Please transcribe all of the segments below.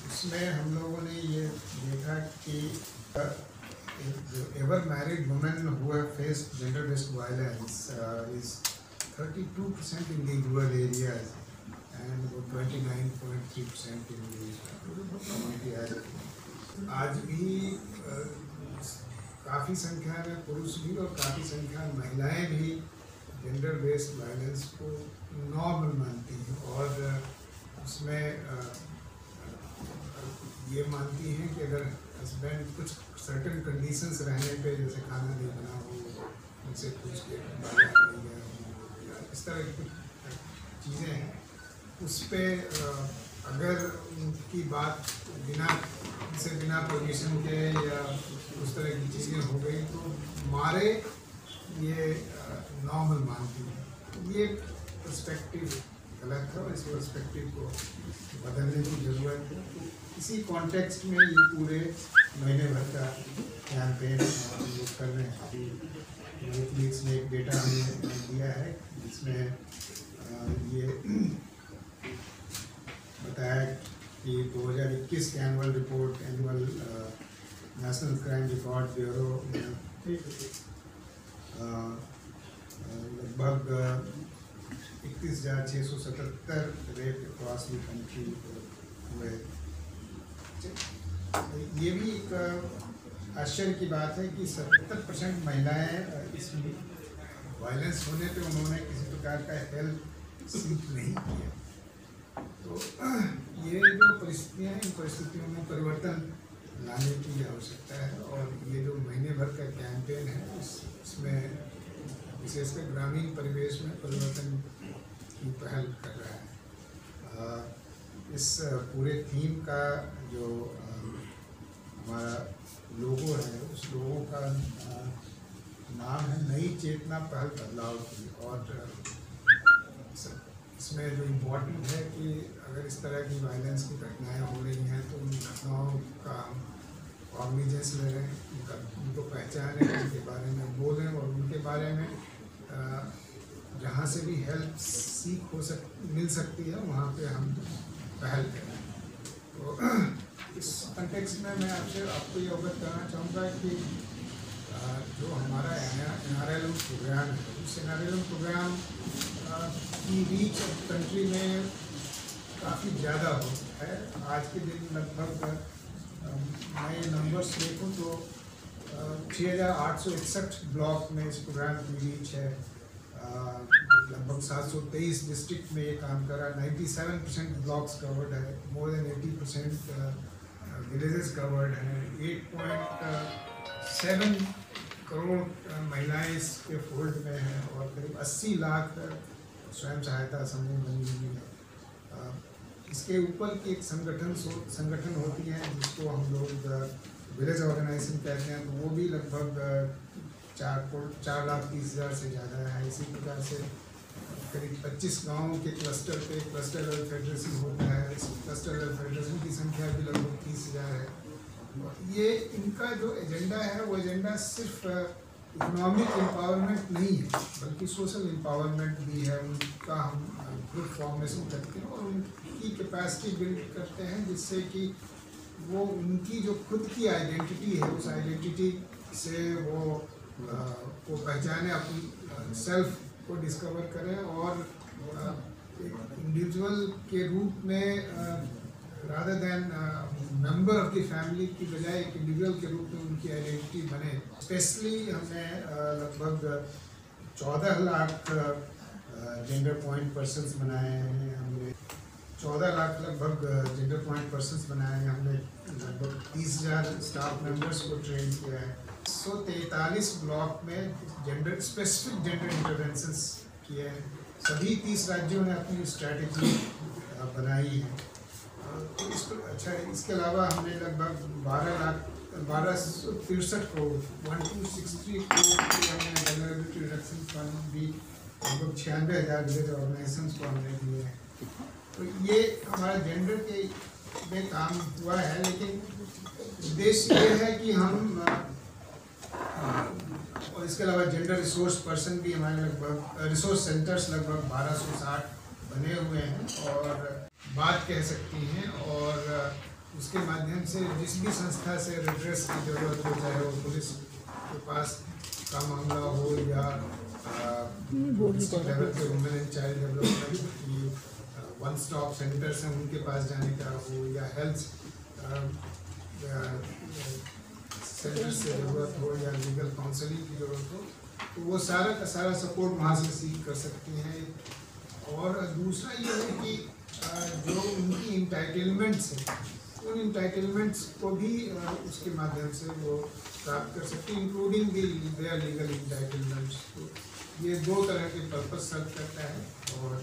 उसमें हम लोगों ने ये देखा कि ever married women who have faced gender-based violence is 32% in the rural areas and about 29.3% in the community areas. आज भी काफ़ी संख्या में पुरुष भी और काफ़ी संख्या में महिलाएं भी जेंडर बेस्ड वायलेंस को नॉर्मल मानती हैं और उसमें ये मानती हैं कि अगर हस्बैंड कुछ सर्टेन कंडीशंस रहने पे, जैसे खाना नहीं बना हो, उनसे पूछ के इस तरह की कुछ चीज़ें हैं, उस पर अगर उनकी बात बिना परमिशन के या उस तरह की चीज़ें हो गई तो मारे ये नॉर्मल मानती है। ये पर्सपेक्टिव गलत है और इस पर्सपेक्टिव को बदलने की ज़रूरत है। इसी कॉन्टेक्स्ट में ये पूरे महीने भर का कैंपेन हम लोग कर रहे हैं। विकीलीक्स ने एक डेटा हमें दिया है जिसमें ये बताया कि 2021 के annual report national crime record bureau लगभग 31,677 रेप अक्रॉस द कंट्री हुए। ये भी एक आश्चर्य की बात है कि 70% महिलाएं इस वायलेंस होने पे उन्होंने किसी प्रकार का हेल्प सीख नहीं किया। तो ये जो परिस्थितियाँ हैं, इन परिस्थितियों में परिवर्तन लाने की आवश्यकता है और ये जो महीने भर का कैंपेन है इसमें विशेषकर ग्रामीण परिवेश में परिवर्तन की पहल कर रहा है। इस पूरे थीम का जो हमारा लोगो है, उस लोगो का नाम है नई चेतना पहल बदलाव की। और इसमें जो इम्पोर्टेंट है कि अगर इस तरह की वायलेंस की घटनाएं हो रही हैं तो उन घटनाओं का कॉग्निजेंस ले रहे हैं, उनको पहचानें, उनके बारे में बोलें और उनके बारे में जहाँ से भी हेल्प मिल सकती है वहाँ पे हम पहल करें। तो इस कंटेक्स्ट में मैं आपको ये अवगत करना चाहूँगा कि जो हमारा NRLM प्रोग्राम है, उस NRLM प्रोग्राम की रीच कंट्री में काफ़ी ज़्यादा होता है। आज के दिन लगभग मैं नंबर्स देखूँ तो 6,861 ब्लॉक में इस प्रोग्राम की रीच है। लगभग 723 डिस्ट्रिक्ट में ये काम कर रहा है। 97% ब्लॉक्स कवर्ड है, मोर देन 80% विलेजेस कवर्ड हैं। 8.7 करोड़ महिलाएं इसके फोल्ड में हैं और करीब 80 लाख स्वयं सहायता समूह बनी हुई है। इसके ऊपर की एक संगठन होती है जिसको हम लोग विलेज ऑर्गेनाइजेशन कहते हैं, तो वो भी लगभग 4,30,000 से ज़्यादा है। इसी प्रकार से करीब 25 गाँव के क्लस्टर पे क्लस्टर लेवल फेडरेशन होता है। इस क्लस्टर लेवल फेडरेशन की संख्या भी लगभग 30,000 है। ये इनका जो एजेंडा है वो एजेंडा सिर्फ इकोनॉमिक एम्पावरमेंट नहीं है बल्कि सोशल एम्पावरमेंट भी है। उनका हम ग्रुप फॉर्मेशन करते हैं और उनकी कैपेसिटी बिल्ड करते हैं जिससे कि वो उनकी जो खुद की आइडेंटिटी है उस आइडेंटिटी से वो पहचाने, अपनी सेल्फ को डिस्कवर करें और एक इंडिविजुअल के रूप में rather than member of the family की बजाय एक इंडिविजुअल के रूप में उनकी आइडेंटिटी बने। स्पेशली हमने लगभग 14 लाख जेंडर पॉइंट पर्सन्स बनाए हैं। हमने 14 लाख लगभग जेंडर पॉइंट पर्सन्स बनाए हैं। हमने लगभग 30,000 स्टाफ मेंबर्स को ट्रेन किया है। 143 ब्लॉक में स्पेसिफिक जेंडर इंटरवेंशंस किए हैं। सभी 30 राज्यों ने अपनी स्ट्रैटेजी बनाई है। तो इसके अलावा हमने लगभग 1263 करोड़ 1263 करोड़ की हमने वल्नरेबिलिटी रिडक्शन फंड भी लगभग 96,000 विलेज ऑर्गेनाइजेशंस को हमने दिए हैं। तो ये हमारा जेंडर के में काम हुआ है, लेकिन उद्देश्य ये है कि हम और इसके अलावा जेंडर रिसोर्स पर्सन भी हमारे लगभग रिसोर्स सेंटर्स लगभग 1260 बने हुए हैं और बात कह सकती हैं, और उसके माध्यम से जिस भी संस्था से रिड्रेस की जरूरत हो, चाहे वो पुलिस के पास का मामला हो या डिस्ट्रिक्ट लेवल पे वुमेन एंड चाइल्ड डेवलपमेंट की वन स्टॉप सेंटर्स हैं उनके पास जाने का हो, या हेल्थ सेंटर से ज़रूरत हो, या लीगल काउंसलिंग की ज़रूरत हो, तो वो सारा का सारा सपोर्ट वहाँ से सीख कर सकती हैं। और दूसरा ये है कि जो उनकी इंटाइटलमेंट्स हैं, उन इंटाइटलमेंट्स को भी उसके माध्यम से वो प्राप्त कर सकती हैं, इंक्लूडिंग देयर लीगल इंटाइटलमेंट्स। तो ये दो तरह के पर्पस सर्व करता है, और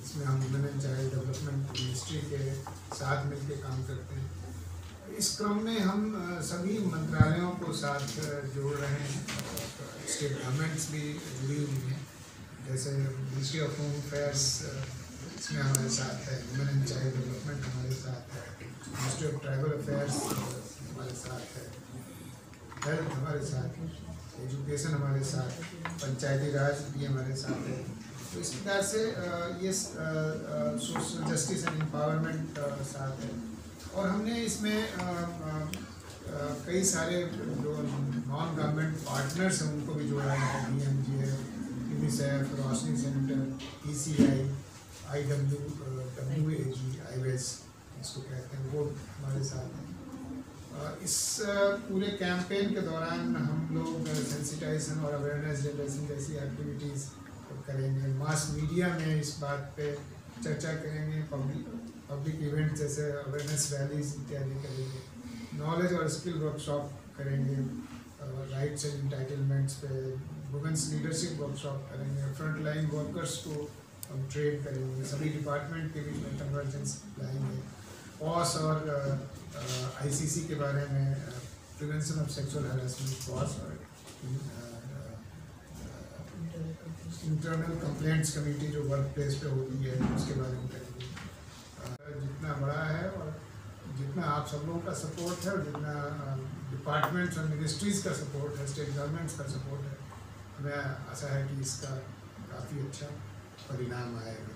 इसमें हम women and child development ministry के साथ मिलकर काम करते हैं। इस क्रम में हम सभी मंत्रालयों को साथ जोड़ रहे हैं, स्टेट गवर्नमेंट्स भी जुड़ी हुई हैं, जैसे मिनिस्ट्री ऑफ होम अफेयर्स इसमें हमारे साथ है, वुमेन एंड चाइल्ड डेवलपमेंट हमारे साथ है, मिनिस्ट्री ऑफ ट्राइबल अफेयर्स हमारे साथ है, हेल्थ हमारे साथ है, एजुकेशन हमारे साथ है, पंचायती राज भी हमारे साथ है। तो इस प्रकार से ये सोशल जस्टिस एंड एम्पावरमेंट साथ है। और हमने इसमें कई सारे जो नॉन गवर्नमेंट पार्टनर्स हैं उनको भी जोड़ा है, DMGF, यूनिसेफ, रोशनी सेंटर, PCI, WAG, IWES इसको कहते हैं, वो हमारे साथ हैं। इस पूरे कैंपेन के दौरान हम लोग सेंसिटाइजेशन और अवेयरनेस जनरेशन जैसी एक्टिविटीज़ करेंगे, मास मीडिया में इस बात पे चर्चा करेंगे, पब्लिक इवेंट जैसे अवेयरनेस रैलीज इत्यादि करेंगे, नॉलेज और स्किल वर्कशॉप करेंगे, राइट्स एंड इंटाइटलमेंट्स पे, वुमेन्स लीडरशिप वर्कशॉप करेंगे, फ्रंट लाइन वर्कर्स को हम ट्रेन करेंगे, सभी डिपार्टमेंट के बीच में कन्वर्जेंस लाएंगे, पॉस और ICC के बारे में, prevention of sexual harassment, POSH और इंटरनल कंप्लेंट्स कमेटी जो वर्क प्लेस पे होती है उसके बारे में करेंगे। जितना बड़ा है और जितना आप सब लोगों का सपोर्ट है, और जितना डिपार्टमेंट्स और मिनिस्ट्रीज़ का सपोर्ट है, स्टेट गवर्नमेंट्स का सपोर्ट है, हमें आशा है कि इसका काफ़ी अच्छा परिणाम आएगा।